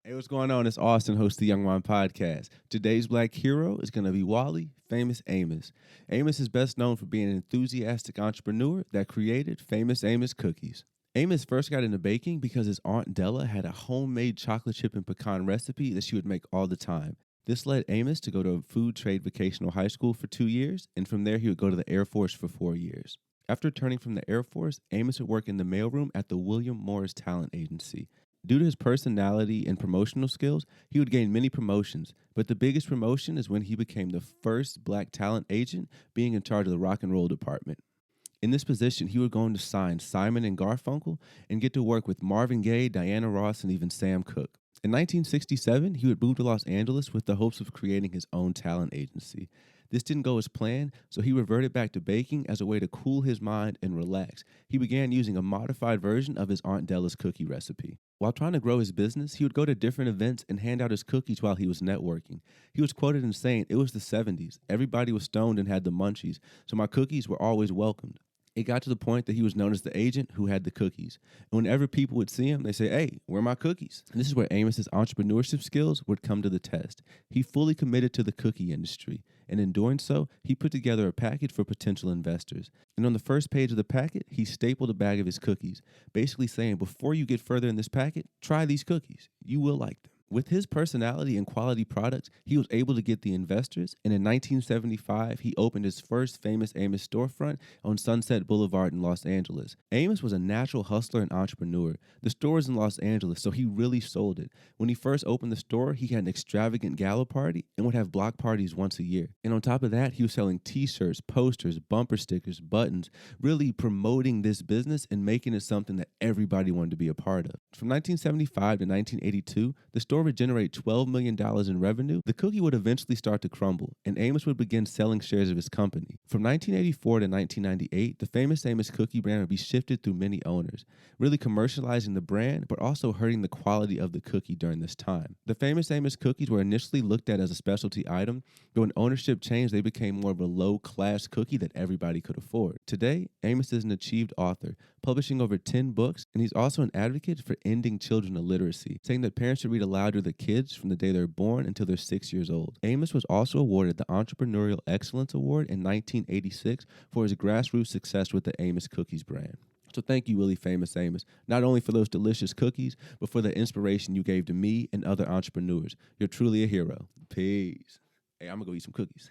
Hey, what's going on? It's Austin, host of the Young Wine Podcast. Today's black hero is going to be Wally, Famous Amos. Amos is best known for being an enthusiastic entrepreneur that created Famous Amos cookies. Amos first got into baking because his aunt Della had a homemade chocolate chip and pecan recipe that she would make all the time. This led Amos to go to a food trade vocational high school for 2 years, and from there he would go to the Air Force for 4 years. After returning from the Air Force, Amos would work in the mailroom at the William Morris Talent Agency. Due to his personality and promotional skills, he would gain many promotions, but the biggest promotion is when he became the first black talent agent, being in charge of the rock and roll department. In this position, he would go on to sign Simon and Garfunkle and get to work with Marvin Gaye, Diana Ross, and even Sam Cooke. In 1967, he would move to Los Angeles with the hopes of creating his own talent agency. This didn't go as planned, so he reverted back to baking as a way to cool his mind and relax. He began using a modified version of his Aunt Della's cookie recipe. While trying to grow his business, he would go to different events and hand out his cookies while he was networking. He was quoted in saying, "It was the 70s. Everybody was stoned and had the munchies, so my cookies were always welcomed." It got to the point that he was known as the agent who had the cookies. And whenever people would see him, they say, "Hey, where are my cookies?" And this is where Amos's entrepreneurship skills would come to the test. He fully committed to the cookie industry, and in doing so, he put together a package for potential investors. And on the first page of the packet, he stapled a bag of his cookies, basically saying, before you get further in this packet, try these cookies. You will like them. With his personality and quality products, he was able to get the investors, and in 1975, he opened his first Famous Amos storefront on Sunset Boulevard in Los Angeles. Amos was a natural hustler and entrepreneur. The store was in Los Angeles, so he really sold it. When he first opened the store, he had an extravagant gala party and would have block parties once a year. And on top of that, he was selling t-shirts, posters, bumper stickers, buttons, really promoting this business and making it something that everybody wanted to be a part of. From 1975 to 1982, the store would generate $12 million in revenue. The cookie would eventually start to crumble, and Amos would begin selling shares of his company. From 1984 to 1998, the Famous Amos cookie brand would be shifted through many owners, really commercializing the brand, but also hurting the quality of the cookie during this time. The Famous Amos cookies were initially looked at as a specialty item, but when ownership changed, they became more of a low-class cookie that everybody could afford. Today, Amos is an achieved author, publishing over 10 books, and he's also an advocate for ending children illiteracy, saying that parents should read aloud to the kids from the day they're born until they're 6 years old. Amos was also awarded the Entrepreneurial Excellence Award in 1986 for his grassroots success with the Amos Cookies brand. So thank you, really Famous Amos, not only for those delicious cookies, but for the inspiration you gave to me and other entrepreneurs. You're truly a hero. Peace. Hey, I'm going to go eat some cookies.